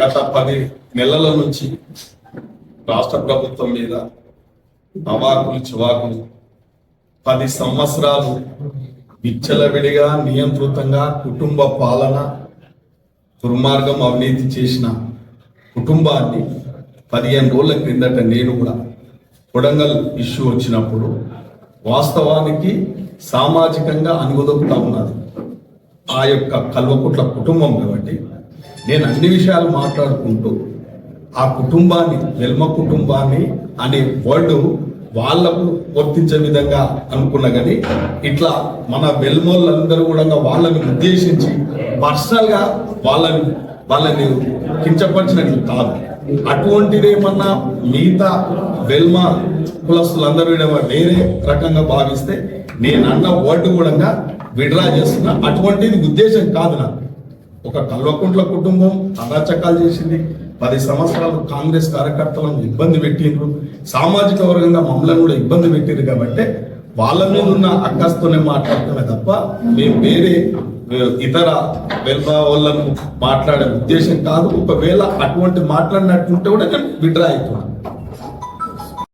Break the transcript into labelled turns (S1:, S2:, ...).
S1: గత 10 నెలల నుంచి రాష్ట్ర ప్రభుత్వం మీద అవాకులు చివాకులు 10 సంవత్సరాలు విచ్చలవిడిగా నియంత్రితంగా కుటుంబ పాలన దుర్మార్గం అవినీతి చేసిన కుటుంబాన్ని 15 రోజుల క్రిందట నేను కూడా కొడంగల్ ఇష్యూ వచ్చినప్పుడు వాస్తవానికి సామాజికంగా అనుగుదొక్కుతా ఉన్నది ఆ యొక్క కల్వకుట్ల కుటుంబం. కాబట్టి నేను అన్ని విషయాలు మాట్లాడుకుంటూ ఆ కుటుంబాన్ని వెల్మ కుటుంబాన్ని అనే వర్డ్ వాళ్లకు వర్తించే విధంగా అనుకున్నా కానీ ఇట్లా మన వెల్మోళ్ళందరూ కూడా వాళ్ళని ఉద్దేశించి పర్సనల్ గా వాళ్ళని కించపరిచినట్లు కాదు. అటువంటిదేమన్నా మిగతా వెల్మ కులస్తులందరూ వేరే రకంగా భావిస్తే నేను అన్న వర్డ్ కూడా విడ్రా చేస్తున్నా. అటువంటిది ఉద్దేశం కాదు నాకు. ఒక కల్వకుంట్ల కుటుంబం అరాచకాలు చేసింది, 10 సంవత్సరాలు కాంగ్రెస్ కార్యకర్తలను ఇబ్బంది పెట్టిండ్రు, సామాజిక వర్గంగా మమ్మల్ని కూడా ఇబ్బంది పెట్టిండ్రు. కాబట్టి వాళ్ళ మీద ఉన్న అక్కస్తోనే మాట్లాడుతున్నా తప్ప మేము వేరే ఇతర వెల్మ వాళ్ళను మాట్లాడే ఉద్దేశం కాదు. ఒకవేళ అటువంటి మాట్లాడినట్టుంటే కూడా నేను విడ్రా అవుతున్నాను.